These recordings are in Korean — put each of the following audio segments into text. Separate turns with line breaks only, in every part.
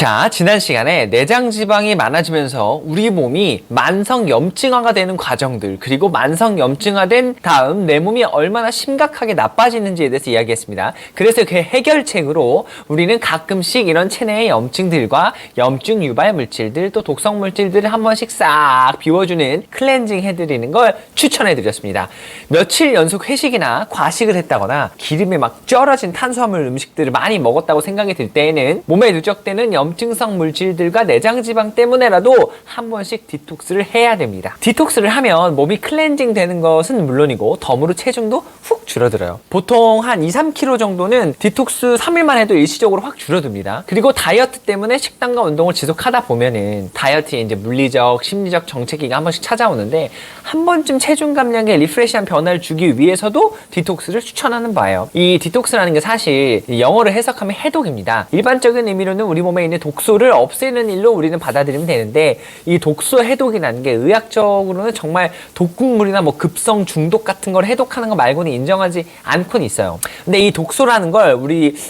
자, 지난 시간에 내장 지방이 많아지면서 우리 몸이 만성 염증화가 되는 과정들, 그리고 만성 염증화된 다음 내 몸이 얼마나 심각하게 나빠지는지에 대해서 이야기했습니다. 그래서 그 해결책으로 우리는 가끔씩 이런 체내의 염증들과 염증 유발 물질들, 또 독성 물질들을 한 번씩 싹 비워주는 클렌징 해드리는 걸 추천해드렸습니다. 며칠 연속 회식이나 과식을 했다거나 기름에 막 쩔어진 탄수화물 음식들을 많이 먹었다고 생각이 들 때에는 몸에 누적되는 염증성 물질들과 내장지방 때문에라도 한 번씩 디톡스를 해야 됩니다. 디톡스를 하면 몸이 클렌징 되는 것은 물론이고 덤으로 체중도 훅 줄어들어요. 보통 한 2-3kg 정도는 디톡스 3일만 해도 일시적으로 확 줄어듭니다. 그리고 다이어트 때문에 식단과 운동을 지속하다 보면은 다이어트에 이제 물리적, 심리적 정체기가 한 번씩 찾아오는데 한 번쯤 체중 감량에 리프레시한 변화를 주기 위해서도 디톡스를 추천하는 바예요. 이 디톡스라는 게 사실 영어를 해석하면 해독입니다. 일반적인 의미로는 우리 몸에 있는 독소를 없애는 일로 우리는 받아들이면 되는데, 이 독소 해독이라는 게 의학적으로는 정말 독극물이나 뭐 급성 중독 같은 걸 해독하는 거 말고는 인정하지 않고는 있어요. 근데 이 독소라는 걸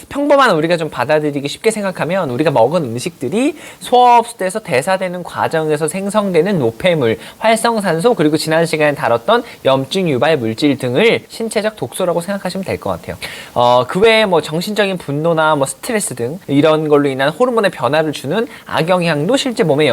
평범한 우리가 좀 받아들이기 쉽게 생각하면, 우리가 먹은 음식들이 소화흡수돼서 대사되는 과정에서 생성되는 노폐물, 활성산소, 그리고 지난 시간에 다뤘던 염증 유발 물질 등을 신체적 독소라고 생각하시면 될 것 같아요. 그 외에 뭐 정신적인 분노나 뭐 스트레스 등 이런 걸로 인한 호르몬의 변화를 주는 악영향도 실제 몸에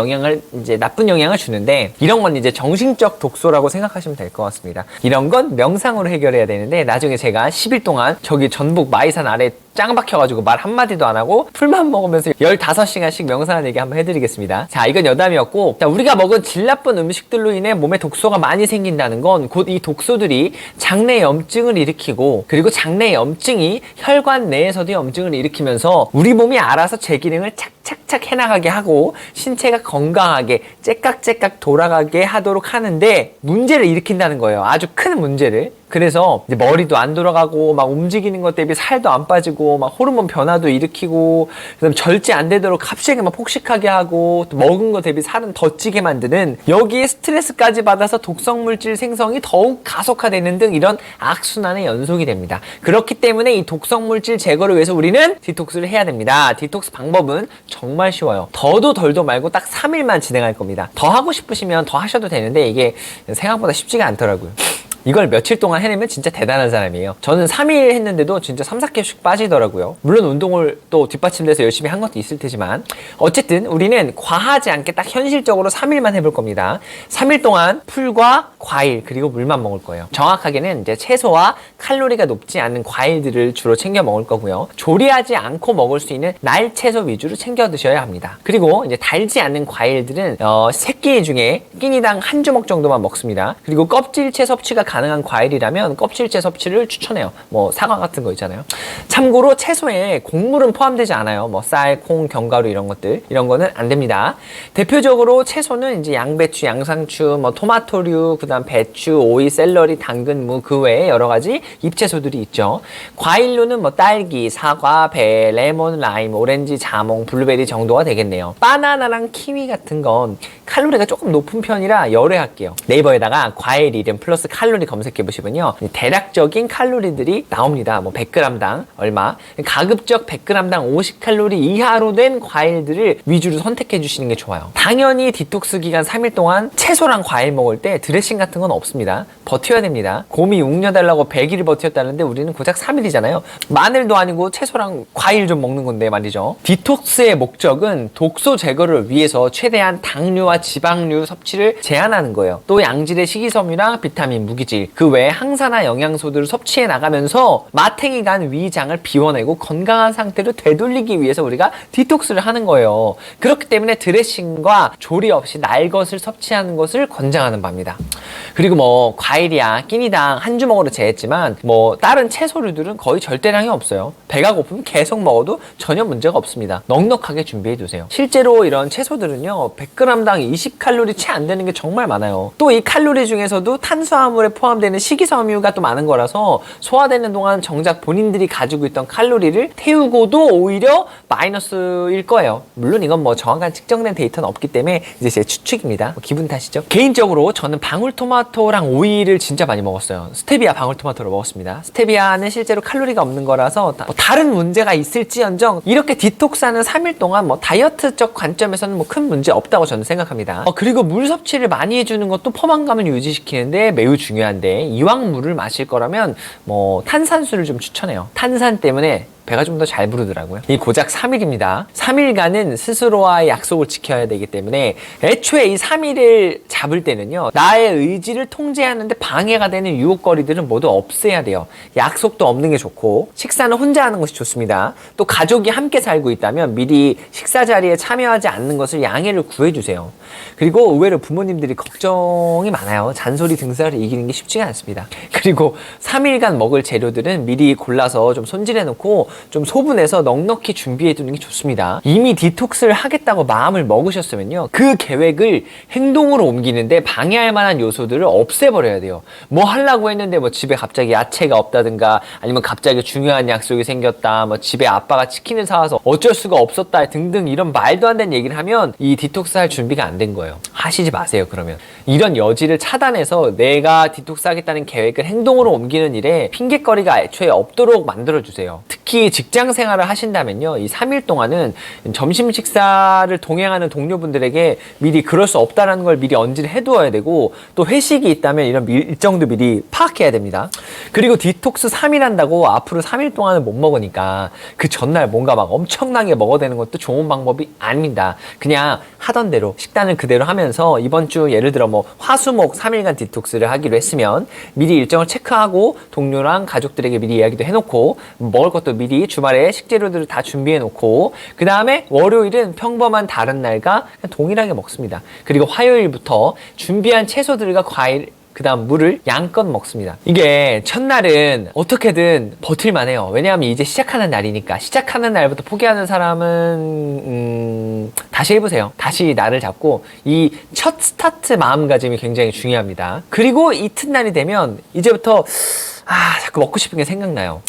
나쁜 영향을 주는데, 이런 건 이제 정신적 독소라고 생각하시면 될 것 같습니다. 이런 건 명상으로 해결해야 되는데, 나중에 제가 10일 동안 저기 전북 마이산 아래 짱 박혀가지고 말 한마디도 안 하고 풀만 먹으면서 15시간씩 명상하는 얘기 한번 해드리겠습니다. 자, 이건 여담이었고, 자, 우리가 먹은 질 나쁜 음식들로 인해 몸에 독소가 많이 생긴다는 건 곧 이 독소들이 장내 염증을 일으키고, 그리고 장내 염증이 혈관 내에서도 염증을 일으키면서 우리 몸이 알아서 제 기능을 착착착 해나가게 하고 신체가 건강하게 째깍째깍 돌아가게 하도록 하는데 문제를 일으킨다는 거예요. 아주 큰 문제를. 그래서 이제 머리도 안 돌아가고 막 움직이는 것 대비 살도 안 빠지고 막 호르몬 변화도 일으키고, 그다음 절제 안 되도록 갑자기 막 폭식하게 하고, 또 먹은 것 대비 살은 더 찌게 만드는, 여기에 스트레스까지 받아서 독성 물질 생성이 더욱 가속화되는 등 이런 악순환의 연속이 됩니다. 그렇기 때문에 이 독성 물질 제거를 위해서 우리는 디톡스를 해야 됩니다. 디톡스 방법은 정말 쉬워요. 더도 덜도 말고 딱 3일만 진행할 겁니다. 더 하고 싶으시면 더 하셔도 되는데 이게 생각보다 쉽지가 않더라고요. 이걸 며칠 동안 해내면 진짜 대단한 사람이에요. 저는 3일 했는데도 진짜 3-4kg씩 빠지더라고요. 물론 운동을 또 뒷받침돼서 열심히 한 것도 있을 테지만, 어쨌든 우리는 과하지 않게 딱 현실적으로 3일만 해볼 겁니다. 3일 동안 풀과 과일 그리고 물만 먹을 거예요. 정확하게는 이제 채소와 칼로리가 높지 않은 과일들을 주로 챙겨 먹을 거고요. 조리하지 않고 먹을 수 있는 날 채소 위주로 챙겨 드셔야 합니다. 그리고 이제 달지 않은 과일들은 새끼 중에 끼니당 한 주먹 정도만 먹습니다. 그리고 껍질채 섭취가 가능한 과일이라면 껍질째 섭취를 추천해요. 뭐 사과 같은 거 있잖아요. 참고로 채소에 곡물은 포함되지 않아요. 뭐 쌀, 콩, 견과류 이런 것들, 이런 거는 안 됩니다. 대표적으로 채소는 이제 양배추, 양상추, 뭐 토마토류, 그다음 배추, 오이, 샐러리, 당근, 무, 그 외에 여러 가지 잎채소들이 있죠. 과일로는 뭐 딸기, 사과, 배, 레몬, 라임, 오렌지, 자몽, 블루베리 정도가 되겠네요. 바나나랑 키위 같은 건 칼로리가 조금 높은 편이라 열애할게요. 네이버에다가 과일 이름 플러스 칼로리 검색해 보시면요, 대략적인 칼로리들이 나옵니다. 뭐 100g당 얼마, 가급적 100g당 50칼로리 이하로 된 과일들을 위주로 선택해 주시는 게 좋아요. 당연히 디톡스 기간 3일 동안 채소랑 과일 먹을 때 드레싱 같은 건 없습니다. 버텨야 됩니다. 곰이 웅녀달라고 100일을 버텼다는데 우리는 고작 3일이잖아요. 마늘도 아니고 채소랑 과일 좀 먹는 건데 말이죠. 디톡스의 목적은 독소 제거를 위해서 최대한 당류와 지방류 섭취를 제한하는 거예요. 또 양질의 식이섬유랑 비타민, 무기질, 그 외에 항산화 영양소들을 섭취해 나가면서 마탱이 간 위장을 비워내고 건강한 상태로 되돌리기 위해서 우리가 디톡스를 하는 거예요. 그렇기 때문에 드레싱과 조리 없이 날 것을 섭취하는 것을 권장하는 바입니다. 그리고 뭐 과일이야 끼니당 한 주먹으로 재했지만 뭐 다른 채소류들은 거의 절대량이 없어요. 배가 고프면 계속 먹어도 전혀 문제가 없습니다. 넉넉하게 준비해 두세요. 실제로 이런 채소들은요 100g당 20칼로리 채 안 되는 게 정말 많아요. 또 이 칼로리 중에서도 탄수화물에 포함되는 식이섬유가 또 많은 거라서 소화되는 동안 정작 본인들이 가지고 있던 칼로리를 태우고도 오히려 마이너스일 거예요. 물론 이건 뭐 정확한 측정된 데이터는 없기 때문에 이제 제 추측입니다. 기분 탓이죠. 개인적으로 저는 방울토마토 방울토마토랑 오이를 진짜 많이 먹었어요. 스테비아 방울토마토를 먹었습니다. 스테비아는 실제로 칼로리가 없는 거라서 뭐 다른 문제가 있을지언정 이렇게 디톡스하는 3일 동안 뭐 다이어트적 관점에서는 뭐 큰 문제 없다고 저는 생각합니다. 그리고 물 섭취를 많이 해주는 것도 포만감을 유지시키는데 매우 중요한데, 이왕 물을 마실 거라면 뭐 탄산수를 좀 추천해요. 탄산 때문에 배가 좀 더 잘 부르더라고요. 이 고작 3일입니다. 3일간은 스스로와의 약속을 지켜야 되기 때문에 애초에 이 3일을 잡을 때는요, 나의 의지를 통제하는데 방해가 되는 유혹거리들은 모두 없애야 돼요. 약속도 없는 게 좋고, 식사는 혼자 하는 것이 좋습니다. 또 가족이 함께 살고 있다면 미리 식사 자리에 참여하지 않는 것을 양해를 구해주세요. 그리고 의외로 부모님들이 걱정이 많아요. 잔소리 등살을 이기는 게 쉽지가 않습니다. 그리고 3일간 먹을 재료들은 미리 골라서 좀 손질해 놓고 좀 소분해서 넉넉히 준비해 두는 게 좋습니다. 이미 디톡스를 하겠다고 마음을 먹으셨으면요, 그 계획을 행동으로 옮기는데 방해할 만한 요소들을 없애버려야 돼요. 뭐 하려고 했는데 뭐 집에 갑자기 야채가 없다든가, 아니면 갑자기 중요한 약속이 생겼다, 뭐 집에 아빠가 치킨을 사와서 어쩔 수가 없었다 등등, 이런 말도 안 되는 얘기를 하면 이 디톡스 할 준비가 안 된 거예요. 하시지 마세요. 그러면 이런 여지를 차단해서 내가 디톡스 하겠다는 계획을 행동으로 옮기는 일에 핑계거리가 애초에 없도록 만들어주세요. 특히 직장 생활을 하신다면요, 이 3일 동안은 점심 식사를 동행하는 동료분들에게 미리 그럴 수 없다라는 걸 미리 언지를 해두어야 되고, 또 회식이 있다면 이런 일정도 미리 파악해야 됩니다. 그리고 디톡스 3일 한다고 앞으로 3일 동안은 못 먹으니까 그 전날 뭔가 막 엄청나게 먹어대는 것도 좋은 방법이 아닙니다. 그냥 하던 대로 식단을 그대로 하면서 이번 주 예를 들어 뭐 화수목 3일간 디톡스를 하기로 했으면 미리 일정을 체크하고 동료랑 가족들에게 미리 이야기도 해놓고, 먹을 것도 미리 주말에 식재료들을 다 준비해놓고, 그 다음에 월요일은 평범한 다른 날과 동일하게 먹습니다. 그리고 화요일부터 준비한 채소들과 과일, 그 다음 물을 양껏 먹습니다. 이게 첫날은 어떻게든 버틸만 해요. 왜냐하면 이제 시작하는 날이니까. 시작하는 날부터 포기하는 사람은 다시 해보세요. 다시 날을 잡고, 이 첫 스타트 마음가짐이 굉장히 중요합니다. 그리고 이튿날이 되면 이제부터 자꾸 먹고 싶은 게 생각나요.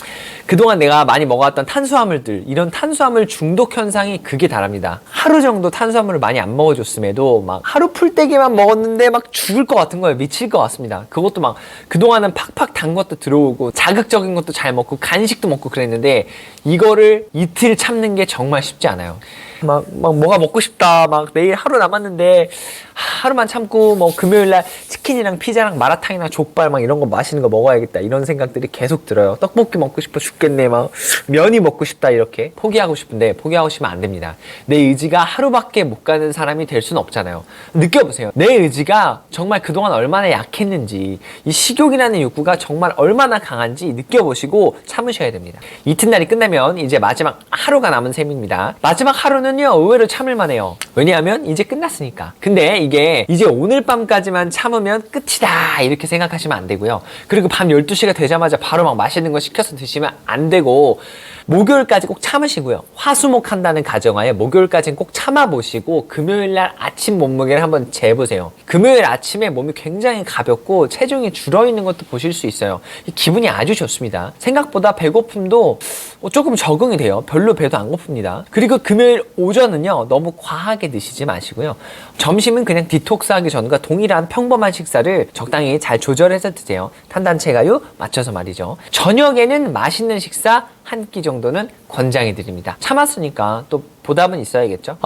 그동안 내가 많이 먹어왔던 탄수화물들, 이런 탄수화물 중독 현상이 극에 달합니다. 하루 정도 탄수화물을 많이 안 먹어줬음에도 막 하루 풀떼기만 먹었는데 막 죽을 것 같은 거예요. 미칠 것 같습니다. 그것도 막 그동안은 팍팍 단 것도 들어오고 자극적인 것도 잘 먹고 간식도 먹고 그랬는데, 이거를 이틀 참는 게 정말 쉽지 않아요. 막 뭐가 먹고 싶다, 막 내일 하루 남았는데 하루만 참고 뭐 금요일날 치킨이랑 피자랑 마라탕이나 족발 막 이런 거 맛있는 거 먹어야겠다, 이런 생각들이 계속 들어요. 떡볶이 먹고 싶어 죽겠네, 막 면이 먹고 싶다, 이렇게 포기하고 싶은데 포기하고 싶으면 안 됩니다. 내 의지가 하루밖에 못 가는 사람이 될 수는 없잖아요. 느껴보세요. 내 의지가 정말 그동안 얼마나 약했는지, 이 식욕이라는 욕구가 정말 얼마나 강한지 느껴보시고 참으셔야 됩니다. 이튿날이 끝나면 이제 마지막 하루가 남은 셈입니다. 마지막 하루는 의외로 참을만 해요. 왜냐하면 이제 끝났으니까. 근데 이게 이제 오늘 밤까지만 참으면 끝이다, 이렇게 생각하시면 안 되고요. 그리고 밤 12시가 되자마자 바로 막 맛있는 거 시켜서 드시면 안 되고, 목요일까지 꼭 참으시고요. 화수목 한다는 가정하에 목요일까지는 꼭 참아보시고 금요일날 아침 몸무게를 한번 재보세요. 금요일 아침에 몸이 굉장히 가볍고 체중이 줄어있는 것도 보실 수 있어요. 기분이 아주 좋습니다. 생각보다 배고픔도 조금 적응이 돼요. 별로 배도 안 고픕니다. 그리고 금요일 오전은요, 너무 과하게 드시지 마시고요. 점심은 그냥 디톡스 하기 전과 동일한 평범한 식사를 적당히 잘 조절해서 드세요. 탄단체가요 맞춰서 말이죠. 저녁에는 맛있는 식사 한 끼 정도는 권장해 드립니다. 참았으니까 또 보답은 있어야겠죠.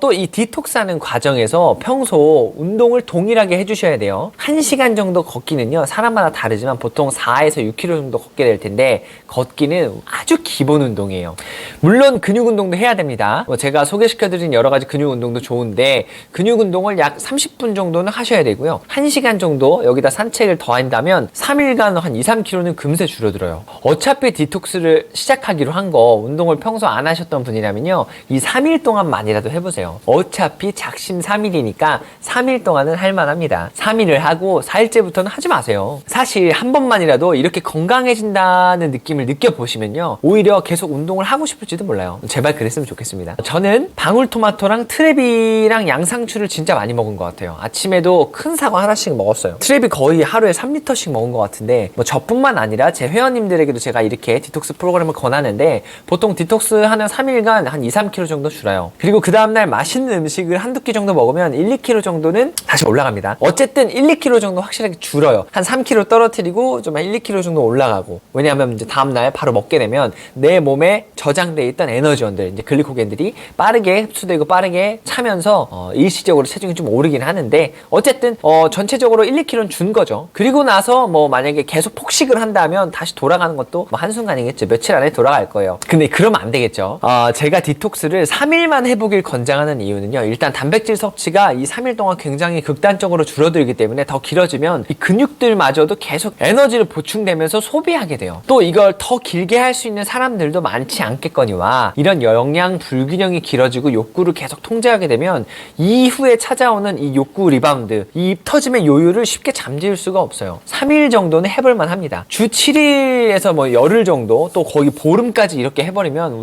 또 이 디톡스 하는 과정에서 평소 운동을 동일하게 해주셔야 돼요. 1시간 정도 걷기는요, 사람마다 다르지만 보통 4에서 6km 정도 걷게 될 텐데, 걷기는 아주 기본 운동이에요. 물론 근육 운동도 해야 됩니다. 제가 소개시켜드린 여러 가지 근육 운동도 좋은데, 근육 운동을 약 30분 정도는 하셔야 되고요. 1시간 정도 여기다 산책을 더한다면 3일간 한 2, 3kg는 금세 줄어들어요. 어차피 디톡스를 시작하기로 한 거 운동을 평소 안 하셨던 분이라면요, 이 3일 동안만이라도 해보세요. 어차피 작심 3일이니까 3일 동안은 할만합니다. 3일을 하고 4일째부터는 하지 마세요. 사실 한 번만이라도 이렇게 건강해진다는 느낌을 느껴보시면요, 오히려 계속 운동을 하고 싶을지도 몰라요. 제발 그랬으면 좋겠습니다. 저는 방울토마토랑 트레비랑 양상추를 진짜 많이 먹은 것 같아요. 아침에도 큰 사과 하나씩 먹었어요. 트레비 거의 하루에 3리터씩 먹은 것 같은데, 뭐 저뿐만 아니라 제 회원님들에게도 제가 이렇게 디톡스 프로그램을 권하는데, 보통 디톡스 하는 3일간 한 2, 3kg 정도 줄어요. 그리고 그 다음날 맛있는 음식을 한두 끼 정도 먹으면 1, 2kg 정도는 다시 올라갑니다. 어쨌든 1, 2kg 정도 확실하게 줄어요. 한 3kg 떨어뜨리고 좀 한 1, 2kg 정도 올라가고. 왜냐하면 이제 다음날 바로 먹게 되면 내 몸에 저장돼 있던 에너지원들, 이제 글리코겐들이 빠르게 흡수되고 빠르게 차면서 일시적으로 체중이 좀 오르긴 하는데, 어쨌든 전체적으로 1, 2kg는 준 거죠. 그리고 나서 뭐 만약에 계속 폭식을 한다면 다시 돌아가는 것도 뭐 한순간이겠죠. 며칠 안에 돌아갈 거예요. 근데 그러면 안 되겠죠. 제가 디톡스를 3일만 해보길 권장하는 이유는요, 일단 단백질 섭취가 이 3일 동안 굉장히 극단적으로 줄어들기 때문에 더 길어지면 이 근육들마저도 계속 에너지를 보충되면서 소비하게 돼요. 또 이걸 더 길게 할 수 있는 사람들도 많지 않겠거니와, 이런 영양 불균형이 길어지고 욕구를 계속 통제하게 되면 이후에 찾아오는 이 욕구 리바운드, 이 터짐의 요요를 쉽게 잠재울 수가 없어요. 3일 정도는 해볼만 합니다. 주 7일에서 뭐 열흘 정도, 또 거의 보름까지 이렇게 해버리면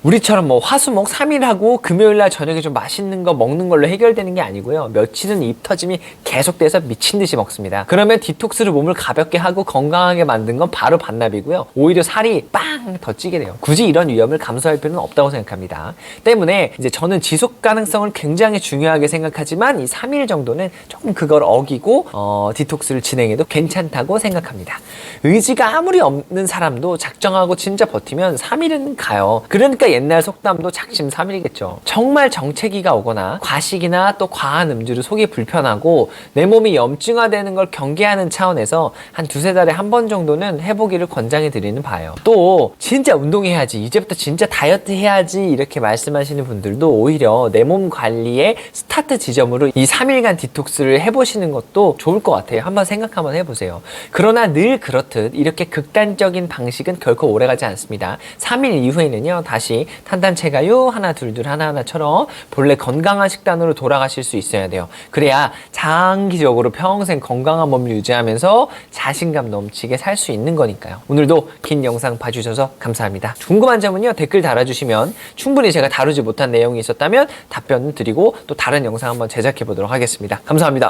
우리처럼 뭐 화수목 3일 하고 금요일날 저녁에 좀 맛있는 거 먹는 걸로 해결되는 게 아니고요. 며칠은 입 터짐이 계속돼서 미친 듯이 먹습니다. 그러면 디톡스로 몸을 가볍게 하고 건강하게 만든 건 바로 반납이고요. 오히려 살이 빵 더 찌게 돼요. 굳이 이런 위험을 감수할 필요는 없다고 생각합니다. 때문에 이제 저는 지속 가능성을 굉장히 중요하게 생각하지만 이 3일 정도는 조금 그걸 어기고 디톡스를 진행해도 괜찮다고 생각합니다. 의지가 아무리 없는 사람도 작정하고 진짜 버티면 3일은 가요. 그러니까 옛날 속담도 작심 3일이겠죠. 정말 정체기가 오거나 과식이나 또 과한 음주로 속이 불편하고 내 몸이 염증화되는 걸 경계하는 차원에서 한 두세 달에 한 번 정도는 해보기를 권장해 드리는 바예요. 또 진짜 운동해야지, 이제부터 진짜 다이어트 해야지 이렇게 말씀하시는 분들도 오히려 내 몸 관리의 스타트 지점으로 이 3일간 디톡스를 해보시는 것도 좋을 것 같아요. 한번 생각 한번 해보세요. 그러나 늘 그렇듯 이렇게 극단적인 방식은 결코 오래가지 않습니다. 3일 이후에는요, 다시 탄단체가요 하나 둘둘 하나하나처럼 본래 건강한 식단으로 돌아가실 수 있어야 돼요. 그래야 장기적으로 평생 건강한 몸을 유지하면서 자신감 넘치게 살 수 있는 거니까요. 오늘도 긴 영상 봐주셔서 감사합니다. 궁금한 점은요, 댓글 달아주시면 충분히 제가 다루지 못한 내용이 있었다면 답변 드리고 또 다른 영상 한번 제작해 보도록 하겠습니다. 감사합니다.